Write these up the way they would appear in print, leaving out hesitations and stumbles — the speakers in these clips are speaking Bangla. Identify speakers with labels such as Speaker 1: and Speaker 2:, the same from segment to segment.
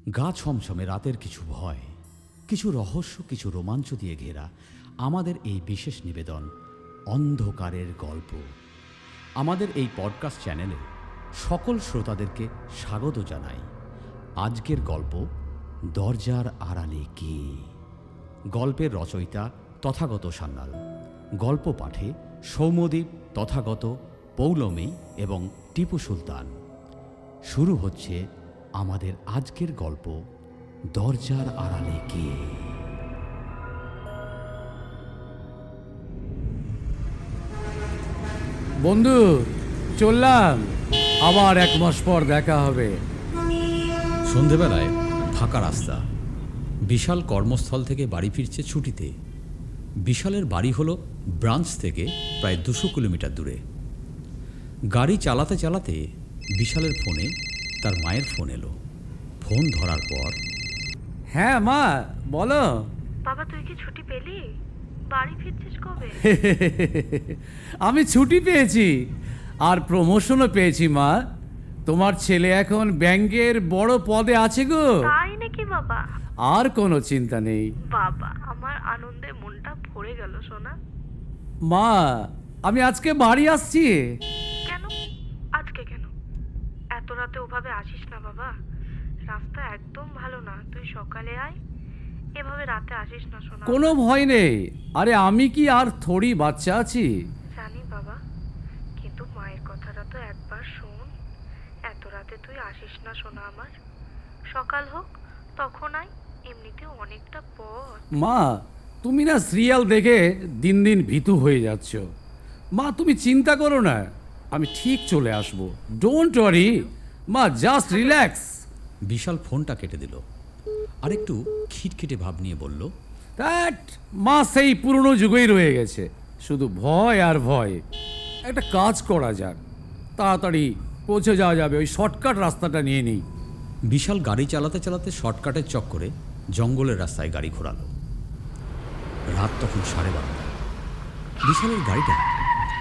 Speaker 1: গা ছমছমে রাতের কিছু ভয়, কিছু রহস্য, কিছু রোমাঞ্চ দিয়ে ঘেরা আমাদের এই বিশেষ নিবেদন অন্ধকারের গল্প। আমাদের এই পডকাস্ট চ্যানেলে সকল শ্রোতাদেরকে স্বাগত জানাই। আজকের গল্প দরজার আড়ালে কে। গল্পের রচয়িতা তথাগত সান্যাল, গল্প পাঠে সৌম্যদীপ, তথাগত, পৌলমী এবং টিপু সুলতান। শুরু হচ্ছে আমাদের আজকের গল্প দরজার আড়ালে কে।
Speaker 2: বন্ধু, চললাম, আবার 1 মাস পর দেখা হবে।
Speaker 1: সন্ধেবেলায় ফাঁকা রাস্তা। বিশাল কর্মস্থল থেকে বাড়ি ফিরছে ছুটিতে। বিশালের বাড়ি হলো ব্রাঞ্চ থেকে প্রায় 200 কিলোমিটার দূরে। গাড়ি চালাতে চালাতে বিশালের ফোনে তার মায়ের ফোন এলো। ফোন ধরার পর,
Speaker 2: হ্যাঁ মা, বলো।
Speaker 3: বাবা, তুই কি ছুটি পেলি? বাড়ি ফিরছিস কবে?
Speaker 2: আমি ছুটি পেয়েছি আর প্রমোশনও পেয়েছি মা। তোমার ছেলে এখন ব্যাংকের বড় পদে আছে গো।
Speaker 3: তাই নাকি বাবা?
Speaker 2: আর কোনো চিন্তা নেই
Speaker 3: বাবা, আমার আনন্দে মনটা ভরে গেল সোনা।
Speaker 2: মা। আমি আজকে বাড়ি আসছি।
Speaker 3: কেন? আজকে কেন? এত রাতে ওভাবে আসিস না বাবা, রাস্তা একদম ভালো না। তুই সকালে আয়, এভাবে রাতে আসিস না সোনা।
Speaker 2: কোনো ভয় নেই। আরে আমি কি আর থোড়ি বাচ্চা আছি?
Speaker 3: জানি বাবা, কিন্তু মায়ের কথাটা তো একবার শোন। এত রাতে তুই আসিস না সোনা আমার। সকাল হোক তখন আয়, এমনিতেও অনেকটা পথ।
Speaker 2: মা, তুমি না সিরিয়াল দেখে দিন দিন ভীতু হয়ে যাচ্ছ। মা, তুমি চিন্তা করো না, আমি ঠিক চলে আসবো। ডোন্ট ওয়ারি মা, জাস্ট রিল্যাক্স।
Speaker 1: বিশাল ফোনটা কেটে দিল আর একটু খিটখিটে ভাব নিয়ে বলল,
Speaker 2: দ্যাট মা সেই পুরনো যুগেই রয়ে গেছে, শুধু ভয় আর ভয়। একটা কাজ করা যাক, তাড়াতাড়ি পৌঁছে যাওয়া যাবে। ওই শর্টকাট রাস্তাটা নিয়ে নিই।
Speaker 1: বিশাল গাড়ি চালাতে চালাতে শর্টকাটের চক্করে জঙ্গলের রাস্তায় গাড়ি ঘোরালো। রাত তখন 12:30। বিশালের গাড়িটা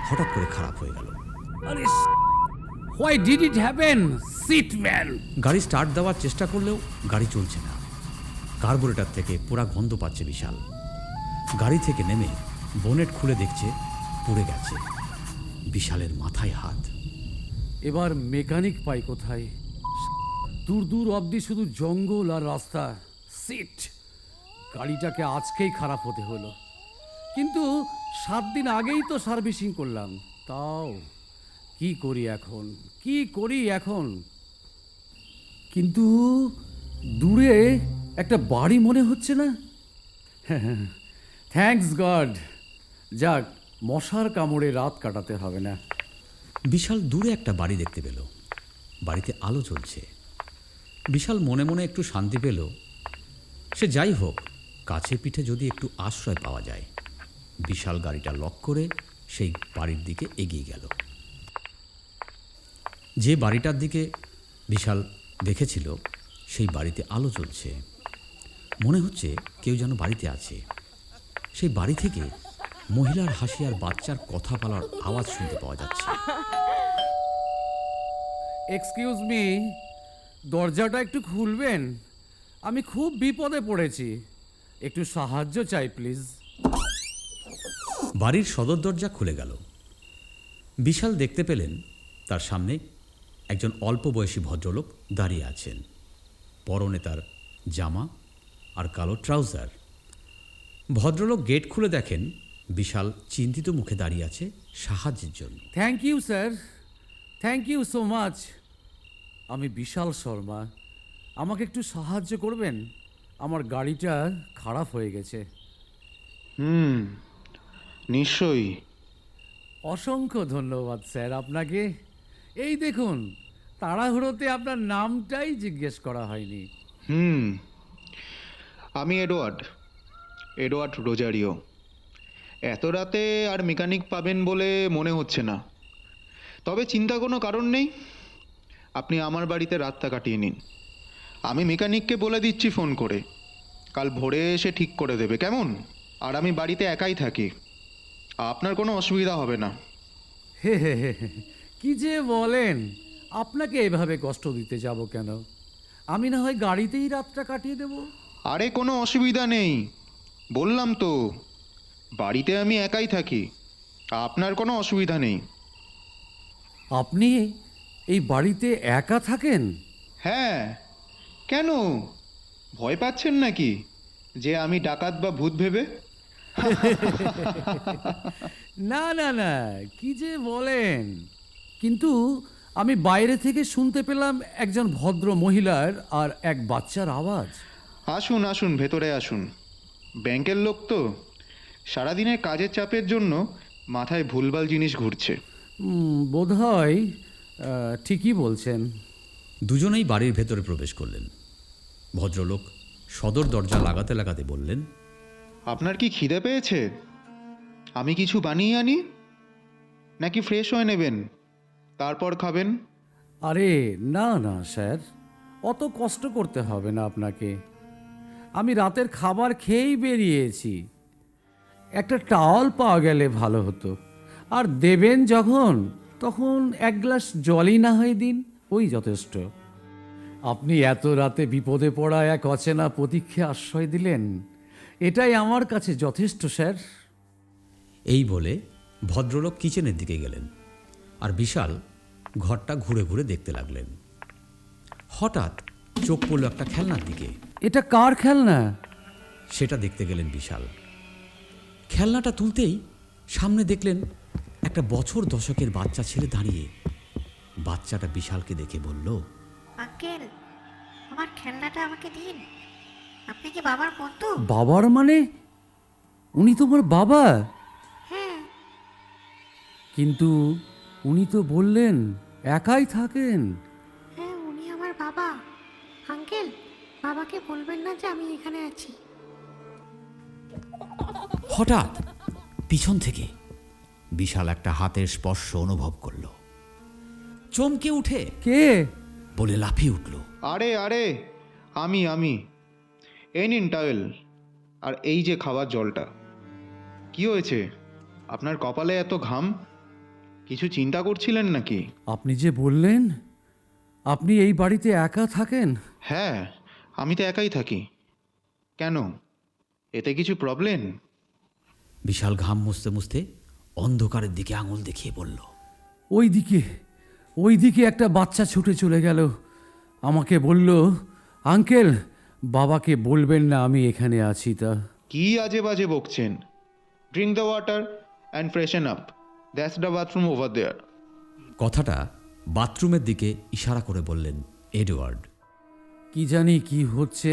Speaker 1: হঠাৎ করে খারাপ হয়ে গেল।
Speaker 2: আরে why did it happen? Shit man.
Speaker 1: গাড়ি স্টার্ট দেওয়ার চেষ্টা করলেও গাড়ি চলছে না। কার্বোরেটর থেকে পোড়া গন্ধ পাচ্ছে বিশাল। গাড়ি থেকে নেমে বোনেট খুলে দেখছে পুড়ে গেছে। বিশালের মাথায় হাত।
Speaker 2: এবার মেকানিক পাই কোথায়? দূর দূর অবধি শুধু জঙ্গল আর রাস্তা। সিট, গাড়িটাকে আজকেই খারাপ হতে হলো। কিন্তু 7 দিন আগেই তো সার্ভিসিং করলাম। তাও কি করি এখন, কি করি এখন? কিন্তু দূরে একটা বাড়ি মনে হচ্ছে না? থ্যাঙ্কস গড, যাক, মশার কামড়ে রাত কাটাতে হবে না।
Speaker 1: বিশাল দূরে একটা বাড়ি দেখতে পেল। বাড়িতে আলো জ্বলছে। বিশাল মনে মনে একটু শান্তি পেল। সে যাই হোক, কাছে পিঠে যদি একটু আশ্রয় পাওয়া যায়। বিশাল গাড়িটা লক করে সেই বাড়ির দিকে এগিয়ে গেল। যে বাড়িটার দিকে বিশাল দেখেছিল সেই বাড়িতে আলো জ্বলছে। মনে হচ্ছে কেউ যেন বাড়িতে আছে। সেই বাড়ি থেকে মহিলার হাসি আর বাচ্চার কথা বলার আওয়াজ শুনতে পাওয়া যাচ্ছে।
Speaker 2: এক্সকিউজ মি, দরজাটা একটু খুলবেন? আমি খুব বিপদে পড়েছি, একটু সাহায্য চাই প্লিজ।
Speaker 1: বাড়ির সদর দরজা খুলে গেল। বিশাল দেখতে পেলেন তার সামনে একজন অল্প বয়সী ভদ্রলোক দাঁড়িয়ে আছেন। পরনে তার জামা আর কালো ট্রাউজার। ভদ্রলোক গেট খুলে দেখেন বিশাল চিন্তিত মুখে দাঁড়িয়ে আছে সাহায্যের জন্য।
Speaker 2: Thank you sir, thank you so much. আমি বিশাল শর্মা, আমাকে একটু সাহায্য করবেন? আমার গাড়িটা খারাপ হয়ে গেছে।
Speaker 4: নিশ্চয়ই।
Speaker 2: অসংখ্য ধন্যবাদ স্যার আপনাকে। এই দেখুন, তাড়াহুড়োতে আপনার নামটাই জিজ্ঞেস করা হয়নি।
Speaker 4: আমি এডওয়ার্ড রোজারিও। এত রাতে আর মেকানিক পাবেন বলে মনে হচ্ছে না, তবে চিন্তা কোনো কারণ নেই। আপনি আমার বাড়িতে রাতটা কাটিয়ে নিন। আমি মেকানিককে বলে দিচ্ছি ফোন করে, কাল ভোরে এসে ঠিক করে দেবে, কেমন? আর আমি বাড়িতে একাই থাকি, আপনার কোনো অসুবিধা হবে না।
Speaker 2: হে হে হে হে, কি যে বলেন! আপনাকে এভাবে কষ্ট দিতে যাব কেন? আমি না হয় গাড়িতেই রাতটা কাটিয়ে দেব।
Speaker 4: আরে কোনো অসুবিধা নেই, বললাম তো বাড়িতে আমি একাই থাকি, আপনার কোনো অসুবিধা নেই।
Speaker 2: আপনি এই বাড়িতে একা থাকেন?
Speaker 4: হ্যাঁ, কেন ভয় পাচ্ছেন নাকি যে আমি ডাকাত বা ভূত ভেবে?
Speaker 2: না না না, কি যে বলেন। কিন্তু আমি বাইরে থেকে শুনতে পেলাম একজন ভদ্র মহিলার আর এক বাচ্চার আওয়াজ।
Speaker 4: আসুন আসুন, ভেতরে আসুন। ব্যাংকের লোক তো, সারাদিনের কাজের চাপের জন্য মাথায় ভুলভাল জিনিস ঘুরছে।
Speaker 2: বোধহয় ঠিকই বলছেন।
Speaker 1: দুজনেই বাড়ির ভেতরে প্রবেশ করলেন। ভদ্রলোক সদর দরজা লাগাতে লাগাতে বললেন,
Speaker 4: আপনার কি খিদে পেয়েছে? আমি কিছু বানিয়ে আনি, নাকি ফ্রেশ হয়ে নেবেন তারপর খাবেন?
Speaker 2: আরে না না স্যার, অত কষ্ট করতে হবে না আপনাকে। আমি রাতের খাবার খেয়েই বেরিয়েছি। একটা টাওয়াল পাওয়া গেলে ভালো হতো। আর দেবেন যখন, তখন এক গ্লাস জলই না হয় দিন, ওই যথেষ্ট। আপনি এত রাতে বিপদে পড়া এক অচেনা প্রতীক্ষে আশ্রয় দিলেন, এটাই আমার কাছে যথেষ্ট স্যার।
Speaker 1: এই বলে ভদ্রলোক কিচেনের দিকে গেলেন আর বিশাল ঘরটা ঘুরে ঘুরে দেখতে লাগলেন। হঠাৎ চোখ পড়ল একটা খেলনার দিকে।
Speaker 2: এটা কার খেলনা?
Speaker 1: সেটা দেখতে গেলেন বিশাল। খেলনাটা তুলতেই সামনে দেখলেন একটা বছর দশকের বাচ্চা ছেলে দাঁড়িয়ে। বাচ্চাটা বিশালকে দেখে বলল,
Speaker 5: আঙ্কেল, আমার খেলনাটা আমাকে দিন। আপনি কি বাবার বন্ধু?
Speaker 2: বাবার মানে? উনি তোমার বাবা?
Speaker 5: হ্যাঁ।
Speaker 2: কিন্তু উনি তো বললেন একাই থাকেন।
Speaker 5: হ্যাঁ, উনি আমার বাবা। আঙ্কেল, বাবাকে বলবেন না যে আমি এখানে আছি।
Speaker 1: হঠাৎ পিছন থেকে বিশাল একটা হাতের স্পর্শ অনুভব করল। চমকে উঠে
Speaker 2: কে?
Speaker 1: বলে লাফিয়ে উঠল,
Speaker 4: আরে আরে, আমি এই নিন টাওয়েল, আর এই যে খাবার জলটা। কি হয়েছে আপনার কপালে এত ঘাম? কিছু চিন্তা করছিলেন নাকি?
Speaker 2: আপনি যে বললেন আপনি এই বাড়িতে একা থাকেন।
Speaker 4: হ্যাঁ, আমি তো একাই থাকি। কেন, এতে কিছু প্রবলেম?
Speaker 1: বিশাল ঘাম মুছতে মুছতে অন্ধকারের দিকে আঙুল দেখিয়ে বলল,
Speaker 2: ওই দিকে একটা বাচ্চা ছুটে চলে গেল। আমাকে বলল, আঙ্কেল, বাবাকে বলবেন না আমি এখানে আছি। তা
Speaker 4: কি আজে বাজে বকছেন? Drink the water and freshen up, that's the bathroom over there.
Speaker 1: কথাটা বাথরুমের দিকে ইশারা করে বললেন এডওয়ার্ড।
Speaker 2: কি জানি কি হচ্ছে,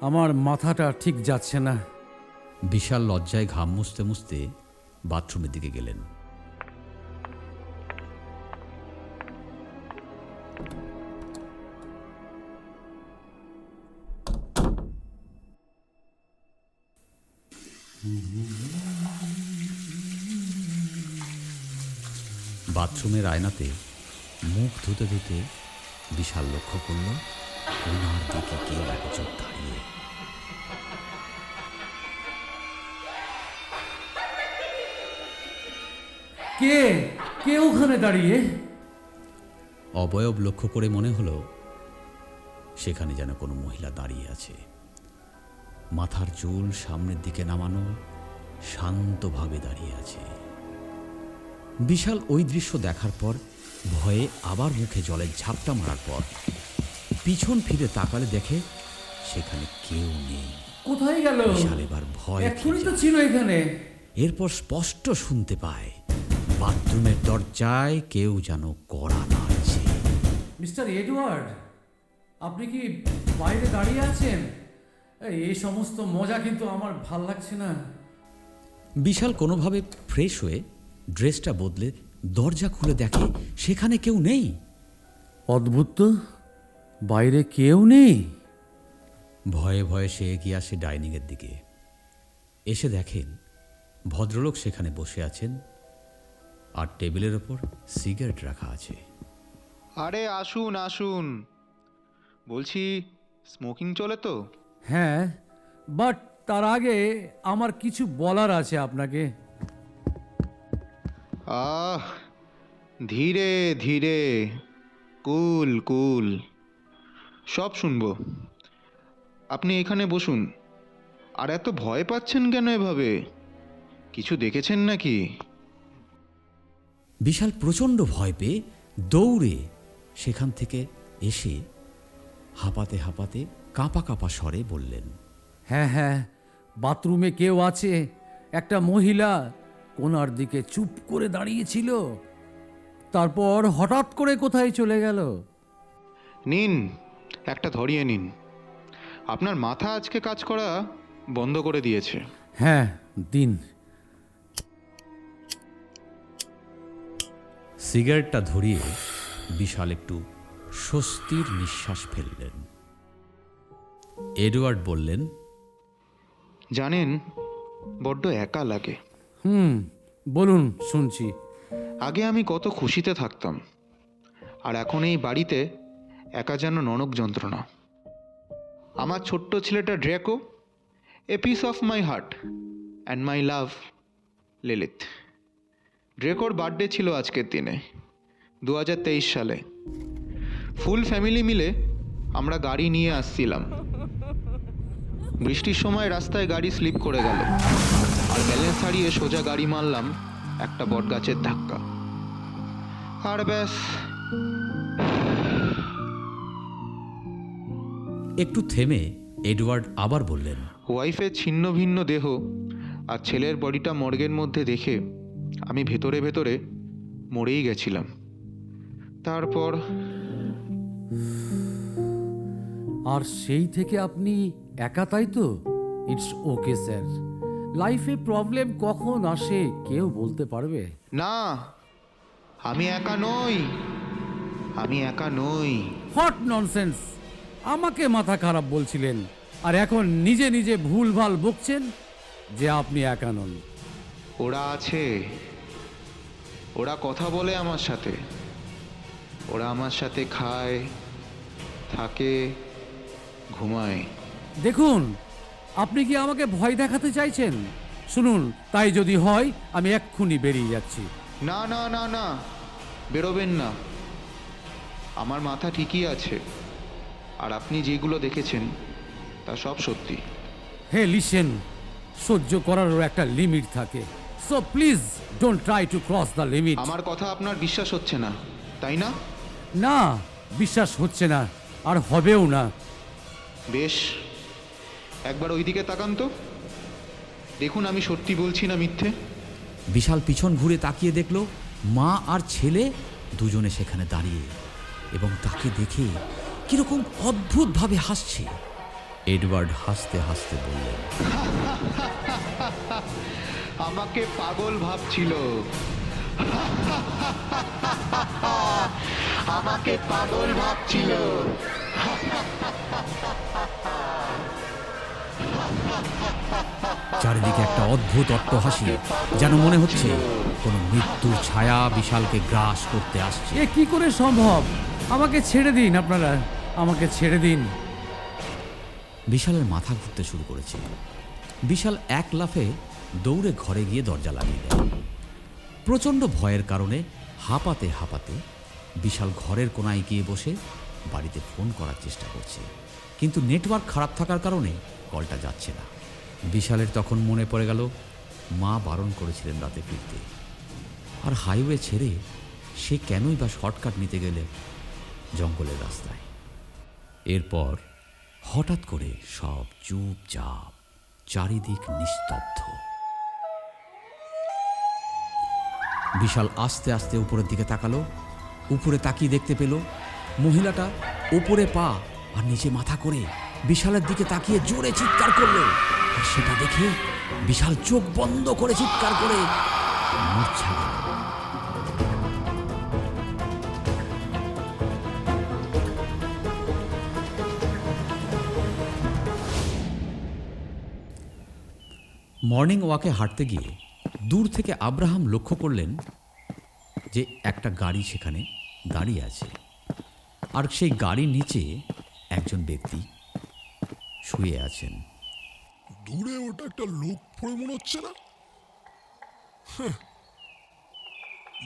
Speaker 2: আমার মাথাটা ঠিক যাচ্ছে না।
Speaker 1: বিশাল লজ্জায় ঘাম মুছতে মুছতে বাথরুমের দিকে গেলেন। বাথরুমের আয়নাতে মুখ ধুতে ধুতে বিশাল লক্ষ্য করল ওনার দিকে কেউ একজন দাঁড়িয়ে।
Speaker 2: কে কে ওখানে দাঁড়িয়ে?
Speaker 1: অবয়ব লক্ষ্য করে মনে হলো সেখানে যেন কোনো মহিলা দাঁড়িয়ে আছে। মাথার চুল সামনের দিকে নামানো, শান্তভাবে দাঁড়িয়ে আছে। বিশাল ওই দৃশ্য দেখার পর ভয়ে আবার মুখে জলের ঝাপটা মারার পর পিছন ফিরে তাকালে দেখে সেখানে কেউ নেই।
Speaker 2: কোথায় গেল?
Speaker 1: বিশাল এবার ভয়
Speaker 2: এক্ষুনি তো ছিল এখানে।
Speaker 1: এরপর স্পষ্ট শুনতে পায় বাথরুমের দরজায় কেউ যেন কড়া নাড়ছে।
Speaker 2: মিস্টার এডওয়ার্ড, আপনি কি বাইরে দাঁড়িয়ে আছেন? এই সমস্ত মজা কিন্তু আমার ভাল লাগছে না।
Speaker 1: বিশাল কোনোভাবে ফ্রেশ হয়ে ড্রেসটা বদলে দরজা খুলে দেখে সেখানে কেউ নেই।
Speaker 2: অদ্ভুত তো, বাইরে কেউ নেই।
Speaker 1: ভয়ে ভয়ে সে এগিয়ে আসে ডাইনিংয়ের দিকে। এসে দেখেন ভদ্রলোক সেখানে বসে আছেন আর টেবিলের ওপর সিগারেট রাখা আছে।
Speaker 4: আরে আসুন আসুন, বলছি স্মোকিং চলে তো?
Speaker 2: হ্যাঁ, বাট তার আগে আমার কিছু বলার আছে আপনাকে।
Speaker 4: ধীরে ধীরে, কুল কুল। সব শুনবো। আপনি এখানে বসুন। আর এত ভয় পাচ্ছেন কেন এভাবে? কিছু দেখেছেন নাকি?
Speaker 1: বিশাল প্রচণ্ড ভয় পেয়ে দৌড়ে সেখান থেকে এসে হাঁপাতে হাঁপাতে কাঁপা কাঁপা স্বরে বললেন,
Speaker 2: হ্যাঁ হ্যাঁ, বাথরুমে কেউ আছে। একটা মহিলা কোণার দিকে চুপ করে দাঁড়িয়েছিল, তারপর হঠাৎ করে কোথায় চলে গেল।
Speaker 4: নিন, একটা ধরিয়ে নিন। আপনার মাথা আজকে কাজ করা বন্ধ করে দিয়েছে।
Speaker 2: হ্যাঁ দিন।
Speaker 1: সিগারেটটা ধরিয়ে বিশাল একটু স্বস্তির নিঃশ্বাস ফেললেন। এডওয়ার্ড বললেন,
Speaker 4: জানেন, বড্ড একা লাগে।
Speaker 2: বলুন, শুনছি।
Speaker 4: আগে আমি কত খুশিতে থাকতাম, আর এখন এই বাড়িতে একা যেন নরক যন্ত্রণা। আমার ছোট্ট ছেলেটা Draco, a piece of my heart and my love, Lilith. ড্রেকোর বার্থডে ছিল আজকের দিনে, 2023 সালে। ফুল ফ্যামিলি মিলে আমরা গাড়ি নিয়ে আসছিলাম। বৃষ্টির সময় রাস্তায় গাড়ি স্লিপ করে গেল, আর ব্যালেন্স হারিয়ে সোজা গাড়ি মারলাম একটা বটগাছের ধাক্কা। আর ব্যাস।
Speaker 1: একটু থেমে এডওয়ার্ড আবার বললেন,
Speaker 4: ওয়াইফের ছিন্ন ভিন্ন দেহ আর ছেলের বডিটা মর্গের মধ্যে দেখে আমি ভেতরে ভেতরে মরেই গেছিলাম। তারপর
Speaker 2: আর সেই থেকে আপনি একা, তাই তো? It's okay sir. লাইফে প্রবলেম কখন আসে কেউ বলতে পারবে
Speaker 4: না, আমি একা নই, আমি একা নই।
Speaker 2: What nonsense! আমাকে মাথা খারাপ বলছিলেন, আর এখন নিজে নিজে ভুলভাল বকছেন যে আপনি একা নন।
Speaker 4: ওরা আছে, ওরা কথা বলে আমার সাথে, ওরা আমার সাথে খায়, থাকে, ঘুমায়।
Speaker 2: দেখুন, আপনি কি আমাকে ভয় দেখাতে চাইছেন? শুনুন, তাই যদি হয় আমি এক্ষুনি বেরিয়ে যাচ্ছি।
Speaker 4: না না না না, বেরোবেন না। আমার মাথা ঠিকই আছে, আর আপনি যেগুলো দেখেছেন তা সব সত্যি।
Speaker 2: হে লিসেন, সহ্য করারও একটা লিমিট থাকে। So please don't try to cross the limit.
Speaker 4: আমার কথা আপনার বিশ্বাস হচ্ছে না, তাই না?
Speaker 2: না, বিশ্বাস হচ্ছে না, আর হবেও না।
Speaker 4: বেশ, একবার ওইদিকে তাকান তো, দেখুন আমি সত্যি বলছি না মিথ্যে।
Speaker 1: বিশাল পিছন ঘুরে তাকিয়ে দেখল মা আর ছেলে দুজনে সেখানে দাঁড়িয়ে, এবং তাকে দেখে কিরকম অদ্ভুতভাবে হাসছে। এডওয়ার্ড হাসতে হাসতে বললেন,
Speaker 4: আমাকে পাগল ভাবছিল, আমাকে পাগল ভাবছিল।
Speaker 1: চারিদিকে একটা অদ্ভুত অট্টহাসি, যেন মনে হচ্ছে কোনো মৃত্যুর ছায়া বিশালকে গ্রাস করতে আসছে।
Speaker 2: এ কি করে সম্ভব? আমাকে ছেড়ে দিন, আপনারা আমাকে ছেড়ে দিন।
Speaker 1: বিশালের মাথা ঘুরতে শুরু করেছে। বিশাল এক লাফে দৌড়ে ঘরে গিয়ে দরজা লাগিয়ে দেয়। প্রচণ্ড ভয়ের কারণে হাঁপাতে হাঁপাতে বিশাল ঘরের কোনায় গিয়ে বসে বাড়িতে ফোন করার চেষ্টা করছে, কিন্তু নেটওয়ার্ক খারাপ থাকার কারণে কলটা যাচ্ছে না। বিশালের তখন মনে পড়ে গেল মা বারণ করেছিলেন রাতে ফিরতে, আর হাইওয়ে ছেড়ে সে কেনই বা শর্টকাট নিতে গেলে জঙ্গলের রাস্তায়। এরপর হঠাৎ করে সব চুপচাপ, চারিদিক নিস্তব্ধ। বিশাল আস্তে আস্তে উপরের দিকে তাকালো। উপরে তাকিয়ে দেখতে পেল মহিলাটা উপরে পা আর নিচে মাথা করে বিশালের দিকে তাকিয়ে জোরে চিৎকার করলো। আর সেটা দেখে বিশাল চোখ বন্ধ করে চিৎকার করে মূর্ছা গেল। মর্নিং ওয়াকে হাঁটতে গিয়ে দূর থেকে আব্রাহাম লক্ষ্য করলেন যে একটা গাড়ি সেখানে দাঁড়িয়ে আছে, আর সেই গাড়ির নিচে একজন ব্যক্তি শুয়ে আছেন।
Speaker 6: দূরে ওটা একটা লোক পড়ে মনে হচ্ছে না?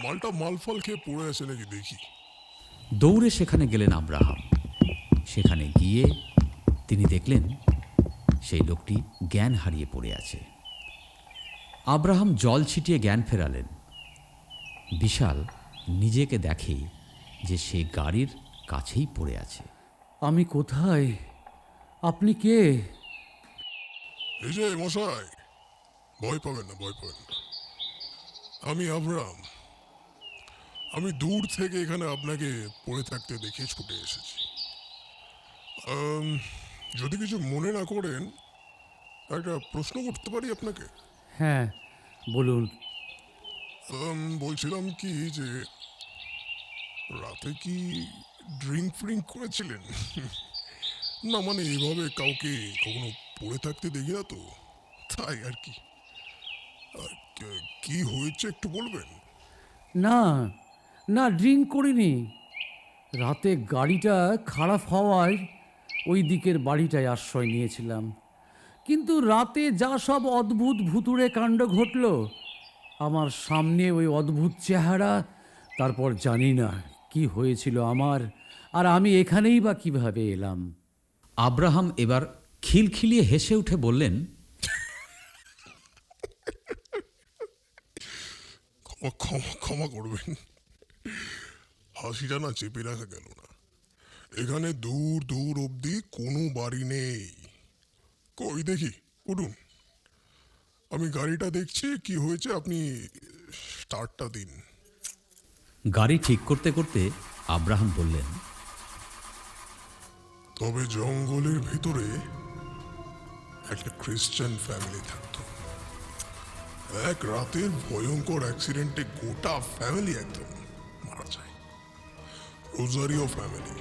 Speaker 6: মালটা মালফল খেয়ে পড়ে আছে নাকি দেখি।
Speaker 1: দৌড়ে সেখানে গেলেন আব্রাহাম। সেখানে গিয়ে তিনি দেখলেন সেই লোকটি জ্ঞান হারিয়ে পড়ে আছে। আব্রাহাম জল ছিটিয়ে জ্ঞান ফেরালেন। বিশাল নিজেকে দেখে যে সে গাড়ির কাছেই পড়ে আছে।
Speaker 2: আমি কোথায়? আপনি কে?
Speaker 6: এই যে মশাই, ভয় পাবেন না, ভয় পাবেন না। আমি আব্রাহাম। আমি দূর থেকে এখানে আপনাকে পড়ে থাকতে দেখে ছুটে এসেছি। যদি কিছু মনে না করেন, একটা প্রশ্ন করতে পারি আপনাকে?
Speaker 2: হ্যাঁ, বলুন।
Speaker 6: বলছিলাম কি যে রাতে কি ড্রিঙ্ক ফ্রিঙ্ক করেছিলেন? না মানে এইভাবে কাউকে কখনো পড়ে থাকতে দেখি না তো, তাই আর কি। আর কি হয়েছে একটু বলবেন?
Speaker 2: না না, ড্রিঙ্ক করিনি। রাতে গাড়িটা খারাপ হওয়ায় ওই দিকের বাড়িটায় আশ্রয় নিয়েছিলাম। কিন্তু রাতে যা সব অদ্ভুত ভুতুড়ে কাণ্ড ঘটল, আমার সামনে ওই অদ্ভুত চেহারা, তারপর জানি না কি হয়েছিল আমার, আর আমি এখানেই বা কিভাবে এলাম।
Speaker 1: আব্রাহাম এবার খিলখিলিয়ে হেসে উঠে বললেন,
Speaker 6: ক্ষমা ক্ষমা ক্ষমা করবেন, হাসিটা না চেপে রাখা গেল না। এখানে দূর দূর অবধি কোনো বাড়ি নেই। কই দেখি, উঠুন। আমি গাড়িটা দেখছি, কি হয়েছে আপনি স্টার্টটা দিন।
Speaker 1: গাড়ি ঠিক করতে করতে আব্রাহাম বললেন,
Speaker 6: তবে জঙ্গলের ভিতরে একটা খ্রিস্টান ফ্যামিলি থাকতো। এক রাতের ভয়ঙ্কর অ্যাক্সিডেন্টে গোটা ফ্যামিলি একদম মারা যায়। Rosario family,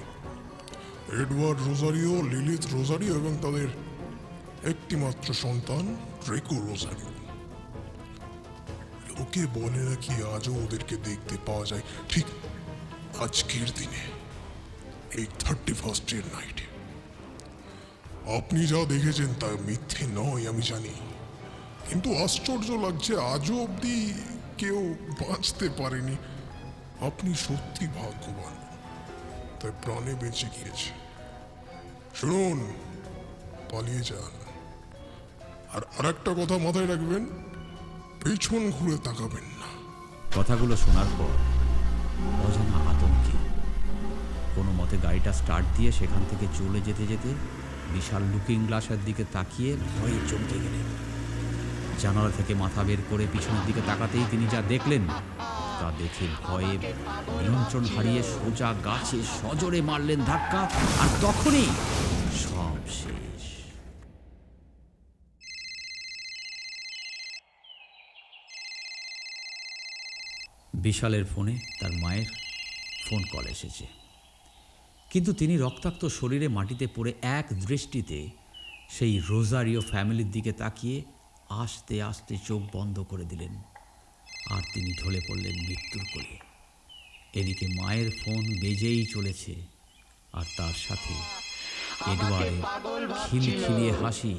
Speaker 6: Edward Rosario, Lilith Rosario এবং তাদের একটিমাত্র সন্তান ড্রেকো রোজারিও। লোকে বলে নাকি আজও ওদেরকে দেখতে পাওয়া যায় ঠিক আজকের দিনে, এই 31st নাইটে। আপনি যা দেখেছেন তা মিথ্যে নয় আমি জানি, কিন্তু আশ্চর্য লাগছে আজও অবধি কেউ বাঁচতে পারেনি। আপনি সত্যি ভাগ্যবান, তাই প্রাণে বেঁচে গিয়েছে। শুনুন, পালিয়ে যান। আর আরেকটা কথা মাথায় রাখবেন, পেছন ঘুরে তাকাবেন না।
Speaker 1: কথাগুলো শোনার পর অজানা আতঙ্কে কোনো মতে গাড়িটা স্টার্ট দিয়ে সেখান থেকে চলে যেতে যেতে বিশাল লুকিং গ্লাসের দিকে তাকিয়ে ভয়ে চমকে গেলেন। জানালা থেকে মাথা বের করে পিছনের দিকে তাকাতেই তিনি যা দেখলেন তা দেখে ভয়ে নিয়ন্ত্রণ হারিয়ে সোজা গাছে সজোরে মারলেন ধাক্কা, আর তখনই সব শেষ। বিশালের ফোনে তার মায়ের ফোন কল এসেছে, কিন্তু তিনি রক্তাক্ত শরীরে মাটিতে পড়ে এক দৃষ্টিতে সেই রোজারিও ফ্যামিলির দিকে তাকিয়ে আস্তে আস্তে চোখ বন্ধ করে দিলেন, আর তিনি ঢলে পড়লেন মৃত্যুর কোলে। এদিকে মায়ের ফোন বেজেই চলেছে, আর তার সাথে এডওয়ার্ডের খিলখিলিয়ে হাসি।